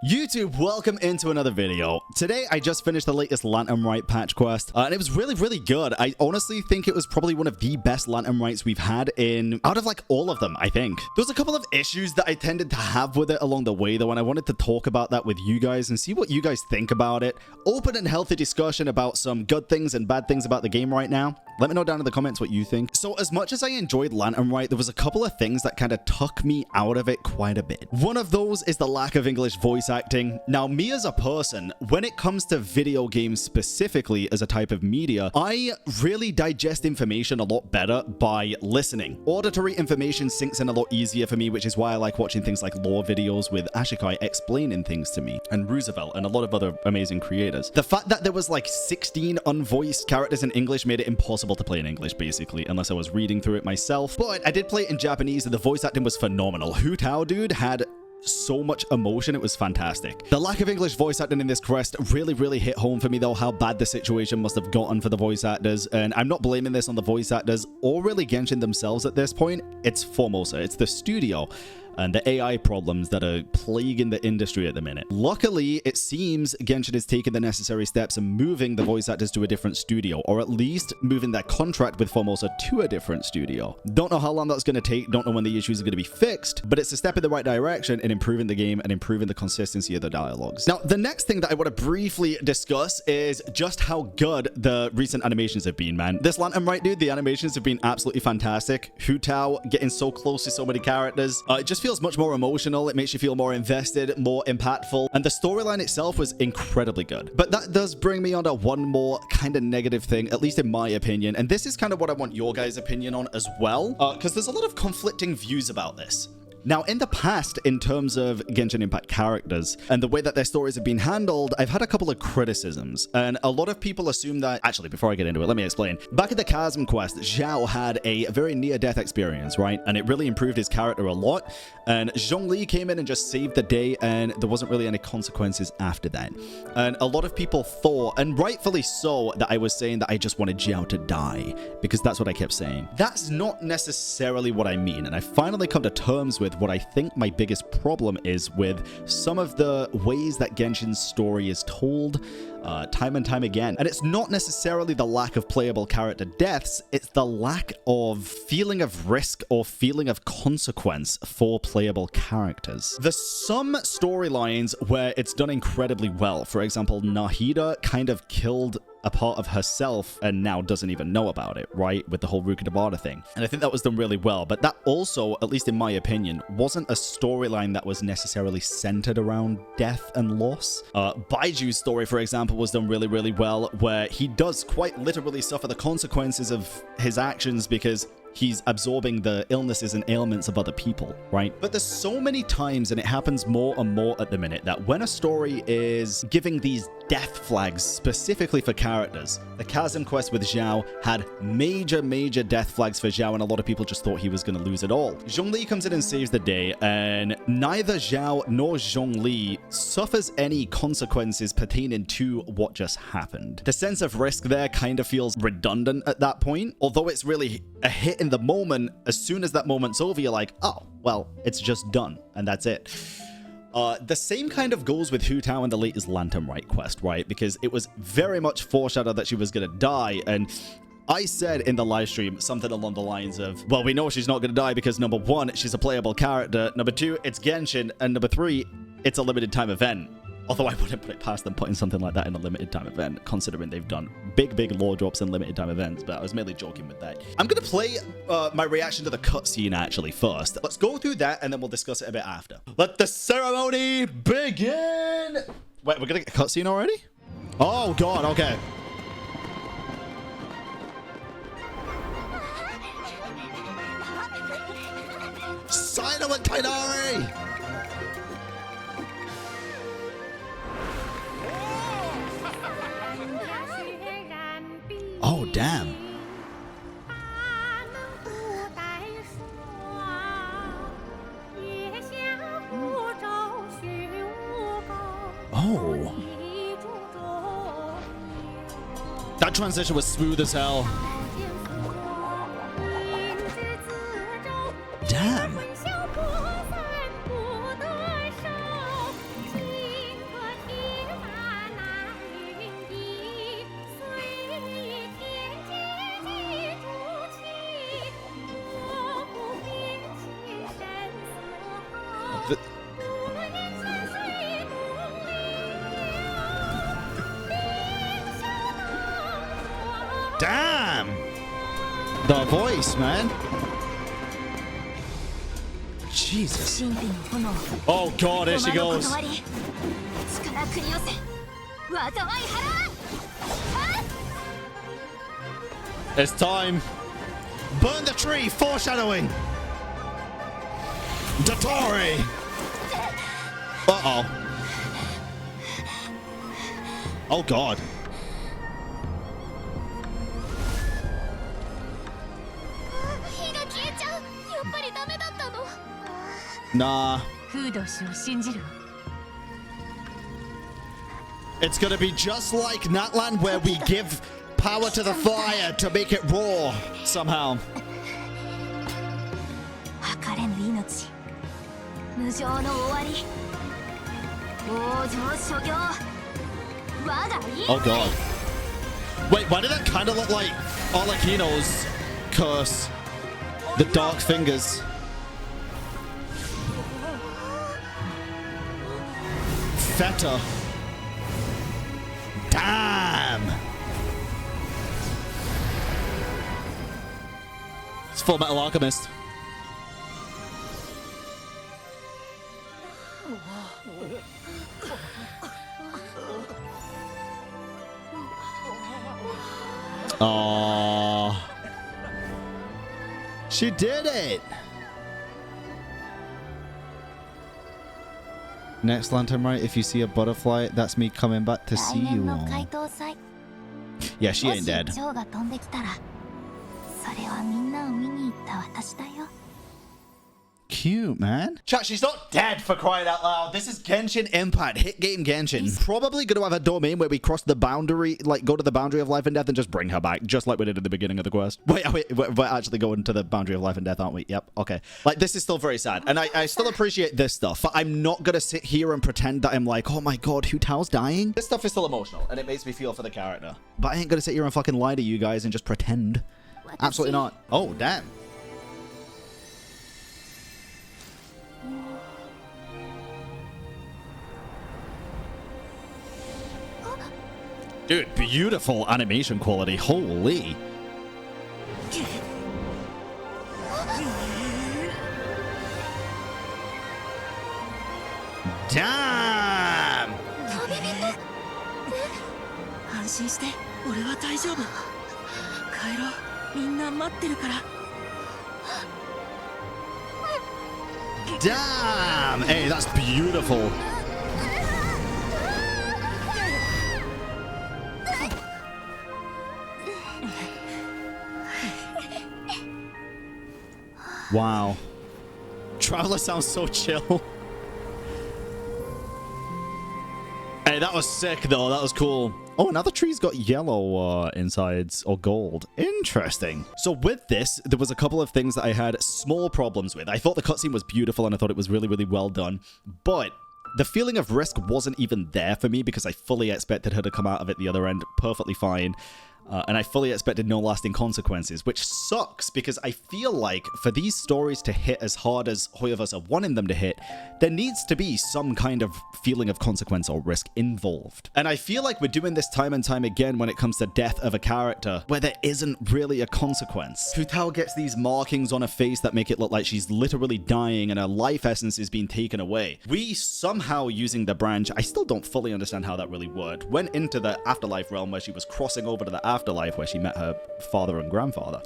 YouTube, welcome into another video. Today, I just finished the latest Latern Rite patch quest, and it was really good. I honestly think it was probably one of the best Latern Rites we've had out of like all of them, I think. There's a couple of issues that I tended to have with it along the way, though, and I wanted to talk about that with you guys and see what you guys think about it. Open and healthy discussion about some good things and bad things about the game right now. Let me know down in the comments what you think. So as much as I enjoyed Latern Rite, there was a couple of things that kind of took me out of it quite a bit. One of those is the lack of English voice acting. Now, me as a person, when it comes to video games specifically as a type of media, I really digest information a lot better by listening. Auditory information sinks in a lot easier for me, which is why I like watching things like lore videos with Ashikai explaining things to me, and Roosevelt, and a lot of other amazing creators. The fact that there was like 16 unvoiced characters in English made it impossible to play in English, basically, unless I was reading through it myself. But I did play it in Japanese, and the voice acting was phenomenal. Hu Tao, dude, had so much emotion. It was fantastic. The lack of English voice acting in this quest really hit home for me, though, how bad the situation must have gotten for the voice actors. And I'm not blaming this on the voice actors or really Genshin themselves at this point. It's Formosa. It's the studio and the AI problems that are plaguing the industry at the minute. Luckily, it seems Genshin is taking the necessary steps and moving the voice actors to a different studio, or at least moving their contract with Formosa to a different studio. Don't know how long that's going to take, don't know when the issues are going to be fixed, but it's a step in the right direction in improving the game and improving the consistency of the dialogues. Now, the next thing that I want to briefly discuss is just how good the recent animations have been, man. This Latern Rite, dude, the animations have been absolutely fantastic. Hu Tao getting so close to so many characters. It just feels much more emotional. It makes you feel more invested, more impactful, and the storyline itself was incredibly good. But that does bring me on to one more kind of negative thing, at least in my opinion, and this is kind of what I want your guys' opinion on as well, because there's a lot of conflicting views about this. Now, in the past, in terms of Genshin Impact characters and the way that their stories have been handled, I've had a couple of criticisms, and a lot of people assume that... Actually, before I get into it, let me explain. Back in the Chasm quest, Xiao had a very near-death experience, right? And it really improved his character a lot, and Zhongli came in and just saved the day, and there wasn't really any consequences after that. And a lot of people thought, and rightfully so, that I was saying that I just wanted Xiao to die, because that's what I kept saying. That's not necessarily what I mean, and I finally come to terms with what I think my biggest problem is with some of the ways that Genshin's story is told time and time again. And it's not necessarily the lack of playable character deaths, it's the lack of feeling of risk or feeling of consequence for playable characters. There's some storylines where it's done incredibly well. For example, Nahida kind of killed a part of herself and now doesn't even know about it, right? With the whole Rukkhadevata thing. And I think that was done really well, but that also, at least in my opinion, wasn't a storyline that was necessarily centered around death and loss. Baiju's story, for example, was done really well, where he does quite literally suffer the consequences of his actions because he's absorbing the illnesses and ailments of other people, right? But there's so many times, and it happens more and more at the minute, that when a story is giving these death flags specifically for characters, the Chasm quest with Xiao had major death flags for Xiao, and a lot of people just thought he was going to lose it all. Zhongli comes in and saves the day, and neither Xiao nor Zhongli suffers any consequences pertaining to what just happened. The sense of risk there kind of feels redundant at that point, although it's really a hit in the moment. As soon as that moment's over, you're like, oh, well, it's just done, and that's it. The same kind of goes with Hu Tao in the latest Latern Rite quest, right? Because it was very much foreshadowed that she was going to die, and I said in the live stream something along the lines of, well, we know she's not going to die because number one, she's a playable character, number two, it's Genshin, and number three, it's a limited time event. Although I wouldn't put it past them putting something like that in a limited time event, considering they've done big lore drops in limited time events, but I was mainly joking with that. I'm going to play my reaction to the cutscene actually first. Let's go through that and then we'll discuss it a bit after. Let the ceremony begin! Wait, we're going to get a cutscene already? Oh god, okay. Silent Tainari! Oh, damn. Oh. That transition was smooth as hell. Damn. Damn! The voice, man. Jesus. Oh god, here she goes. It's time. Burn the tree, foreshadowing. Dotori. Uh-oh. Oh god. Nah. It's gonna be just like Natlan, where we give power to the fire to make it roar somehow. Oh god. Wait, why did that kind of look like Arlecchino's curse? The dark fingers. Feta. Damn! It's Full Metal Alchemist. Aww. She did it! Next Latern Rite, if you see a butterfly, that's me coming back to see you all. Yeah, she ain't dead. Cute, man. Chat, she's not dead, for crying out loud. This is Genshin Impact, hit game Genshin. Probably gonna have a domain where we cross the boundary, like go to the boundary of life and death and just bring her back, just like we did at the beginning of the quest. Wait, we're actually going to the boundary of life and death, aren't we? Yep, okay. Like, this is still very sad, and I still appreciate this stuff, but I'm not gonna sit here and pretend that I'm like, oh my god, Hu Tao's dying. This stuff is still emotional, and it makes me feel for the character. But I ain't gonna sit here and fucking lie to you guys and just pretend. Absolutely not. Oh, damn. Dude, beautiful animation quality. Holy. Damn! Damn! Hey, that's beautiful. Wow. Traveler sounds so chill. Hey, that was sick though. That was cool. Oh, another tree's got yellow insides or gold. Interesting. So with this, there was a couple of things that I had small problems with. I thought the cutscene was beautiful and I thought it was really, really well done. But the feeling of risk wasn't even there for me because I fully expected her to come out of it the other end perfectly fine. And I fully expected no lasting consequences, which sucks because I feel like for these stories to hit as hard as Hoyoverse are wanting them to hit, there needs to be some kind of feeling of consequence or risk involved. And I feel like we're doing this time and time again when it comes to death of a character, where there isn't really a consequence. Hu Tao gets these markings on her face that make it look like she's literally dying and her life essence is being taken away. We somehow, using the branch, I still don't fully understand how that really worked, went into the afterlife realm where she was crossing over to the afterlife where she met her father and grandfather,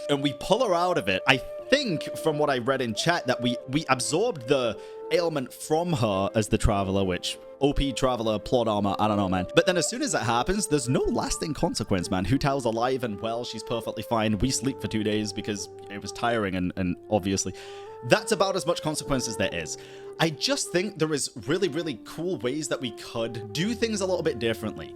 and we pull her out of it. I think from what I read in chat that we absorbed the ailment from her as the traveler, which OP traveler, plot armor, I don't know, man. But then as soon as that happens, there's no lasting consequence, man. Hu Tao's alive and well, she's perfectly fine. We sleep for 2 days because it was tiring, and obviously that's about as much consequence as there is. I just think there is really, really cool ways that we could do things a little bit differently.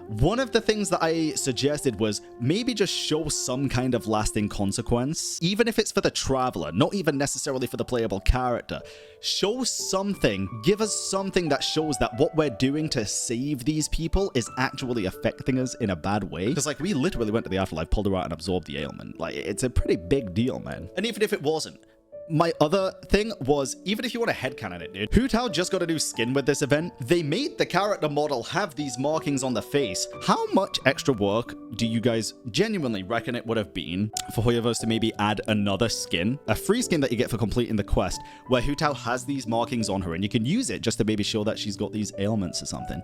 One of the things that I suggested was maybe just show some kind of lasting consequence, even if it's for the traveler, not even necessarily for the playable character. Show something, give us something that shows that what we're doing to save these people is actually affecting us in a bad way. Because, like, we literally went to the afterlife, pulled her out, and absorbed the ailment. Like, it's a pretty big deal, man. And even if it wasn't, My other thing was, even if you want to headcanon it, dude, Hu Tao just got a new skin with this event. They made the character model have these markings on the face. How much extra work do you guys genuinely reckon it would have been for Hoyoverse to maybe add another skin, a free skin that you get for completing the quest, where Hu Tao has these markings on her and you can use it just to maybe show that she's got these ailments or something?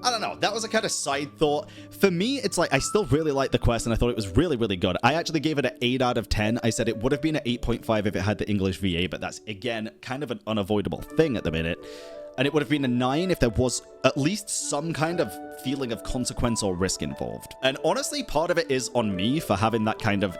I don't know. That was a kind of side thought. For me, it's like I still really like the quest and I thought it was really, really good. I actually gave it an 8 out of 10. I said it would have been an 8.5 if it had the English VA, but that's, again, kind of an unavoidable thing at the minute. And it would have been a 9 if there was at least some kind of feeling of consequence or risk involved. And honestly, part of it is on me for having that kind of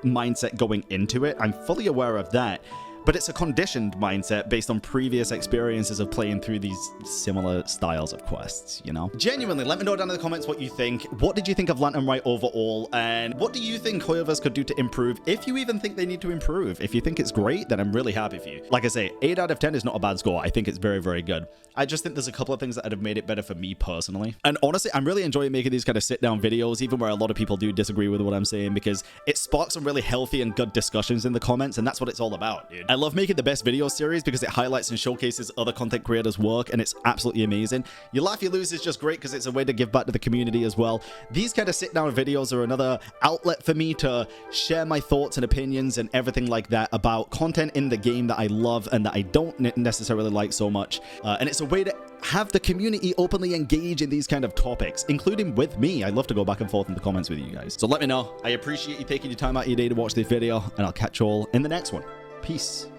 mindset going into it. I'm fully aware of that. But it's a conditioned mindset based on previous experiences of playing through these similar styles of quests, you know? Genuinely, let me know down in the comments what you think. What did you think of Latern Rite overall? And what do you think Hoyoverse could do to improve, if you even think they need to improve? If you think it's great, then I'm really happy for you. Like I say, 8 out of 10 is not a bad score. I think it's very, very good. I just think there's a couple of things that would have made it better for me personally. And honestly, I'm really enjoying making these kind of sit-down videos, even where a lot of people do disagree with what I'm saying, because it sparks some really healthy and good discussions in the comments, and that's what it's all about, dude. I love making the best video series because it highlights and showcases other content creators' work, and it's absolutely amazing. You Laugh, You Lose is just great because it's a way to give back to the community as well. These kind of sit-down videos are another outlet for me to share my thoughts and opinions and everything like that about content in the game that I love and that I don't necessarily like so much. And it's a way to have the community openly engage in these kind of topics, including with me. I love to go back and forth in the comments with you guys. So let me know. I appreciate you taking your time out of your day to watch this video, and I'll catch you all in the next one. Peace.